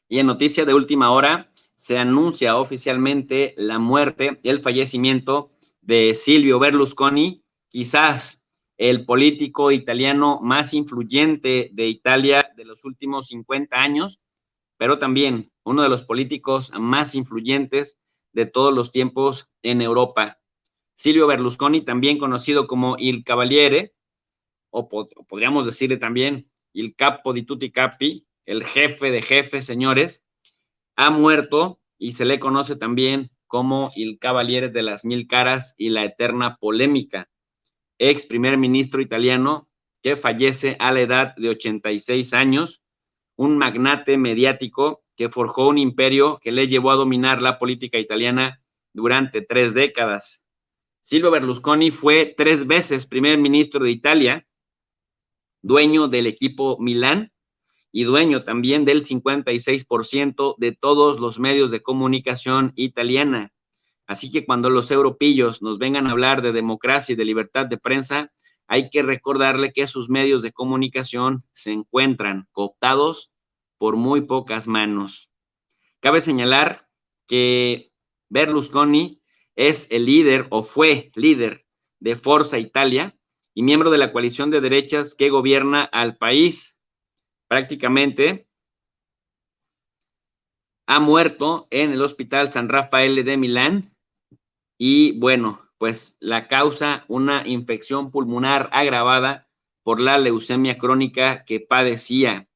Y en noticia de última hora, se anuncia oficialmente la muerte, el fallecimiento de Silvio Berlusconi, quizás el político italiano más influyente de Italia de los últimos 50 años, pero también uno de los políticos más influyentes de todos los tiempos en Europa. Silvio Berlusconi, también conocido como Il Cavaliere, o podríamos decirle también Il Capo di Tutti Capi, el jefe de jefes, señores, ha muerto y se le conoce también como Il Cavaliere de las Mil Caras y la eterna polémica, ex primer ministro italiano que fallece a la edad de 86 años, un magnate mediático que forjó un imperio que le llevó a dominar la política italiana durante 3 décadas. Silvio Berlusconi fue 3 veces primer ministro de Italia, dueño del equipo Milán y dueño también del 56% de todos los medios de comunicación italiana. Así que cuando los europillos nos vengan a hablar de democracia y de libertad de prensa, hay que recordarle que sus medios de comunicación se encuentran cooptados por muy pocas manos. Cabe señalar que Berlusconi es el líder o fue líder de Forza Italia y miembro de la coalición de derechas que gobierna al país. Prácticamente ha muerto en el Hospital San Rafael de Milán y bueno, pues la causa, una infección pulmonar agravada por la leucemia crónica que padecía.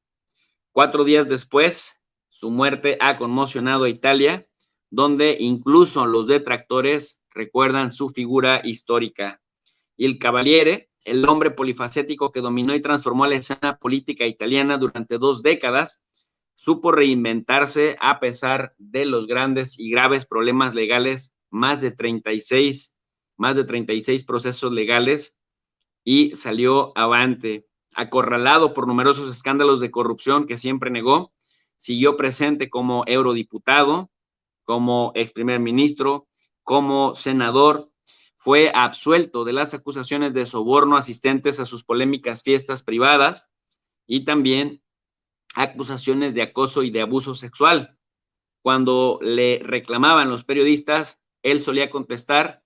4 días después, su muerte ha conmocionado a Italia, donde incluso los detractores recuerdan su figura histórica. Il Cavaliere, el hombre polifacético que dominó y transformó la escena política italiana durante 2 décadas, supo reinventarse a pesar de los grandes y graves problemas legales, más de 36 procesos legales, y salió avante. Acorralado por numerosos escándalos de corrupción que siempre negó, siguió presente como eurodiputado, como ex primer ministro, como senador. Fue absuelto de las acusaciones de soborno asistentes a sus polémicas fiestas privadas y también acusaciones de acoso y de abuso sexual. Cuando le reclamaban los periodistas, él solía contestar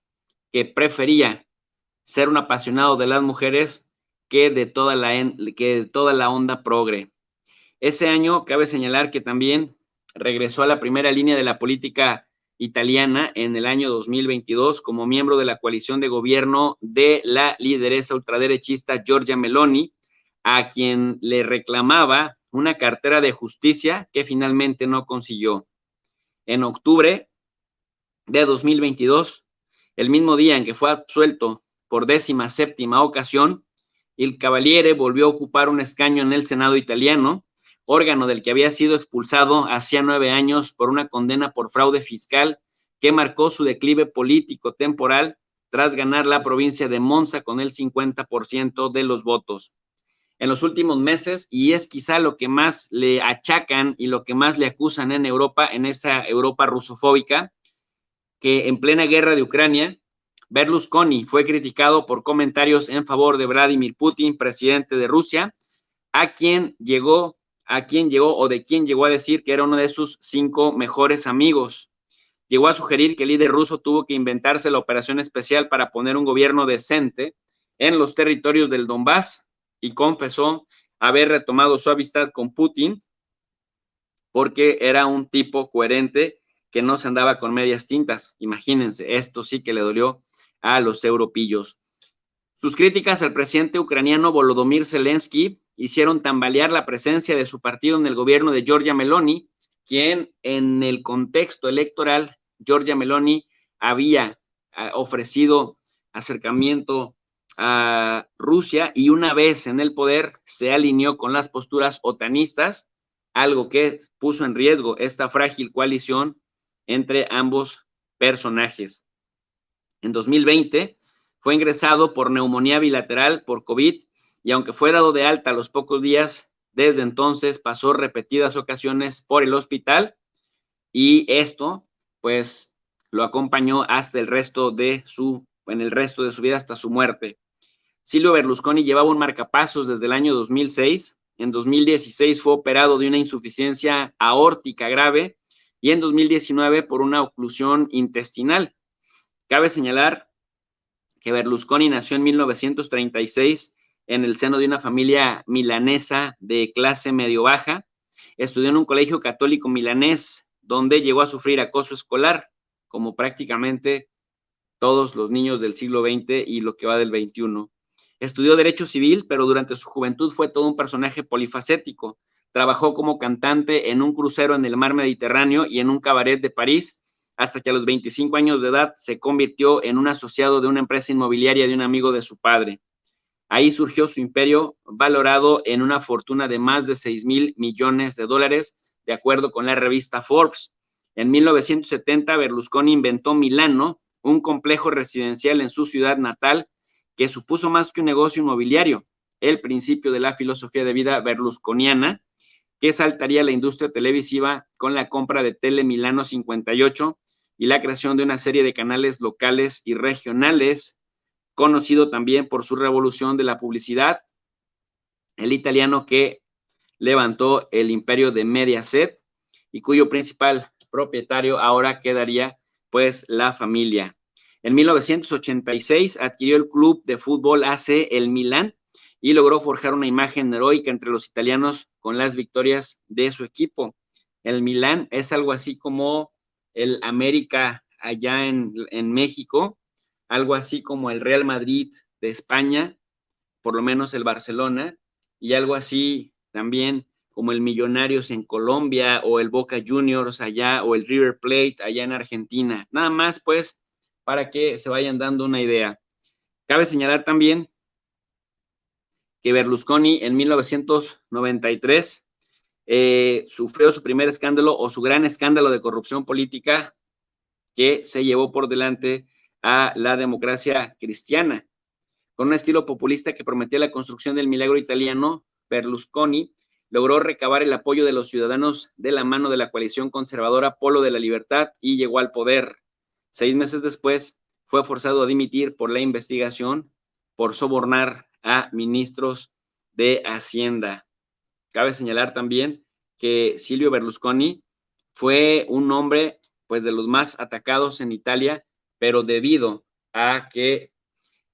que prefería ser un apasionado de las mujeres que de toda la onda progre. Ese año cabe señalar que también regresó a la primera línea de la política italiana en el año 2022 como miembro de la coalición de gobierno de la lideresa ultraderechista Giorgia Meloni, a quien le reclamaba una cartera de justicia que finalmente no consiguió. En octubre de 2022, el mismo día en que fue absuelto por 17ª ocasión, Il Cavaliere volvió a ocupar un escaño en el Senado italiano, órgano del que había sido expulsado hacía 9 años por una condena por fraude fiscal que marcó su declive político temporal tras ganar la provincia de Monza con el 50% de los votos. En los últimos meses, y es quizá lo que más le achacan y lo que más le acusan en Europa, en esa Europa rusofóbica, que en plena guerra de Ucrania, Berlusconi fue criticado por comentarios en favor de Vladimir Putin, presidente de Rusia, a quien llegó o de quien llegó a decir que era uno de sus 5 mejores amigos. Llegó a sugerir que el líder ruso tuvo que inventarse la operación especial para poner un gobierno decente en los territorios del Donbass y confesó haber retomado su amistad con Putin porque era un tipo coherente que no se andaba con medias tintas. Imagínense, esto sí que le dolió a los europillos. Sus críticas al presidente ucraniano Volodymyr Zelensky hicieron tambalear la presencia de su partido en el gobierno de Giorgia Meloni, quien en el contexto electoral, Giorgia Meloni había ofrecido acercamiento a Rusia y una vez en el poder se alineó con las posturas otanistas, algo que puso en riesgo esta frágil coalición entre ambos personajes. En 2020 fue ingresado por neumonía bilateral por COVID y aunque fue dado de alta a los pocos días, desde entonces pasó repetidas ocasiones por el hospital y esto pues lo acompañó hasta el resto de su vida hasta su muerte. Silvio Berlusconi llevaba un marcapasos desde el año 2006 En 2016 fue operado de una insuficiencia aórtica grave y en 2019 por una oclusión intestinal. Cabe señalar que Berlusconi nació en 1936 en el seno de una familia milanesa de clase medio-baja. Estudió en un colegio católico milanés, donde llegó a sufrir acoso escolar, como prácticamente todos los niños del siglo XX y lo que va del XXI. Estudió Derecho Civil, pero durante su juventud fue todo un personaje polifacético. Trabajó como cantante en un crucero en el mar Mediterráneo y en un cabaret de París, hasta que a los 25 años de edad se convirtió en un asociado de una empresa inmobiliaria de un amigo de su padre. Ahí surgió su imperio, valorado en una fortuna de más de 6,000 millones de dólares, de acuerdo con la revista Forbes. En 1970, Berlusconi inventó Milano, un complejo residencial en su ciudad natal, que supuso más que un negocio inmobiliario, el principio de la filosofía de vida berlusconiana, que saltaría a la industria televisiva con la compra de Tele Milano 58 y la creación de una serie de canales locales y regionales, conocido también por su revolución de la publicidad, el italiano que levantó el imperio de Mediaset y cuyo principal propietario ahora quedaría pues la familia. En 1986 adquirió el club de fútbol AC el Milán y logró forjar una imagen heroica entre los italianos con las victorias de su equipo. El Milán es algo así como el América allá en México, algo así como el Real Madrid de España, por lo menos el Barcelona, y algo así también como el Millonarios en Colombia o el Boca Juniors allá o el River Plate allá en Argentina. Nada más pues para que se vayan dando una idea. Cabe señalar también que Berlusconi en 1993 sufrió su primer escándalo o su gran escándalo de corrupción política que se llevó por delante a la democracia cristiana. Con un estilo populista que prometía la construcción del milagro italiano, Berlusconi logró recabar el apoyo de los ciudadanos de la mano de la coalición conservadora Polo de la Libertad y llegó al poder. 6 meses después, fue forzado a dimitir por la investigación por sobornar a ministros de Hacienda. Cabe señalar también que Silvio Berlusconi fue un hombre pues de los más atacados en Italia, pero debido a que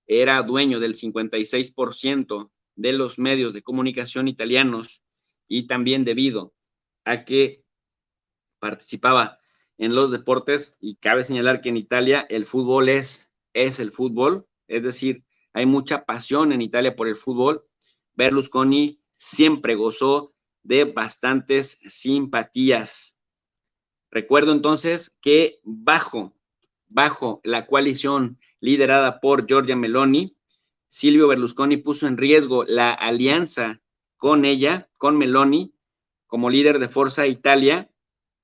era dueño del 56% de los medios de comunicación italianos y también debido a que participaba en los deportes, y cabe señalar que en Italia el fútbol es el fútbol, es decir, hay mucha pasión en Italia por el fútbol. Berlusconi siempre gozó de bastantes simpatías. Recuerdo entonces que bajo la coalición liderada por Giorgia Meloni, Silvio Berlusconi puso en riesgo la alianza con ella, con Meloni, como líder de Forza Italia,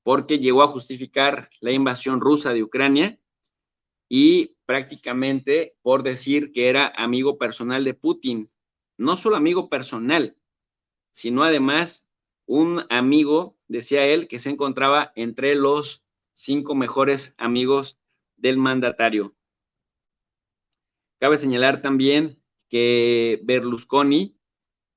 porque llegó a justificar la invasión rusa de Ucrania y prácticamente por decir que era amigo personal de Putin. No solo amigo personal, sino además un amigo, decía él, que se encontraba entre los 5 mejores amigos del mandatario. Cabe señalar también que Berlusconi,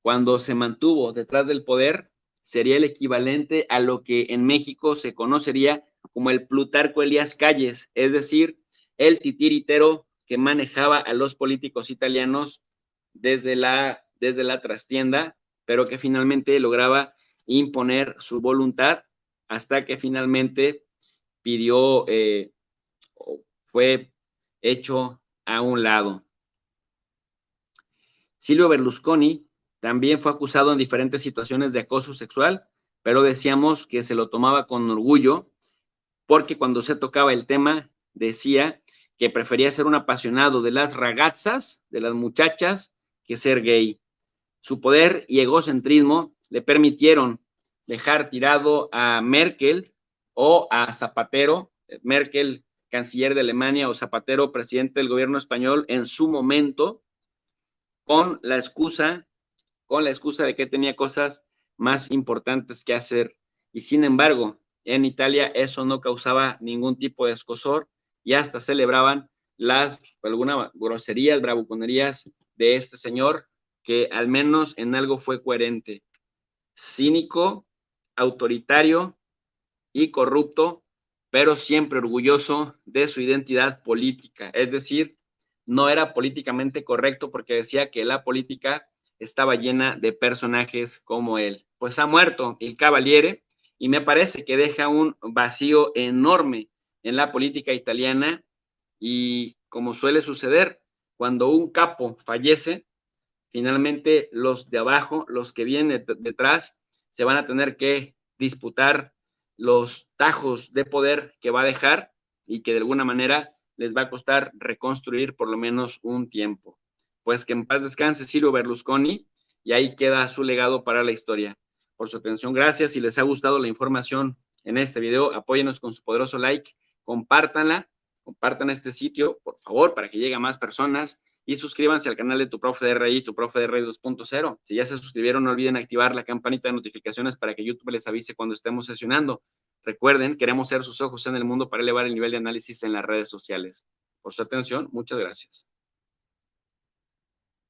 cuando se mantuvo detrás del poder, sería el equivalente a lo que en México se conocería como el Plutarco Elías Calles, es decir, el titiritero que manejaba a los políticos italianos desde la trastienda, pero que finalmente lograba imponer su voluntad hasta que finalmente pidió, fue hecho a un lado. Silvio Berlusconi también fue acusado en diferentes situaciones de acoso sexual, pero decíamos que se lo tomaba con orgullo, porque cuando se tocaba el tema decía que prefería ser un apasionado de las ragazzas, de las muchachas, que ser gay. Su poder y egocentrismo le permitieron dejar tirado a Merkel o a Zapatero, Merkel canciller de Alemania o Zapatero presidente del gobierno español en su momento, con la excusa de que tenía cosas más importantes que hacer. Y sin embargo, en Italia eso no causaba ningún tipo de escozor y hasta celebraban algunas groserías, bravuconerías de este señor, que al menos en algo fue coherente. cínico, autoritario y corrupto, pero siempre orgulloso de su identidad política. Es decir, no era políticamente correcto porque decía que la política estaba llena de personajes como él. Pues ha muerto el Cavaliere y me parece que deja un vacío enorme en la política italiana y como suele suceder, cuando un capo fallece, finalmente los de abajo, los que vienen detrás, se van a tener que disputar los tajos de poder que va a dejar y que de alguna manera les va a costar reconstruir por lo menos un tiempo. Pues que en paz descanse Silvio Berlusconi y ahí queda su legado para la historia. Por su atención, gracias. Si les ha gustado la información en este video, apóyenos con su poderoso like, compártanla, compartan este sitio, por favor, para que llegue a más personas y suscríbanse al canal de Tu Profe de RI, Tu Profe de RI 2.0. Si ya se suscribieron, no olviden activar la campanita de notificaciones para que YouTube les avise cuando estemos sesionando. Recuerden, queremos ser sus ojos en el mundo para elevar el nivel de análisis en las redes sociales. Por su atención, muchas gracias.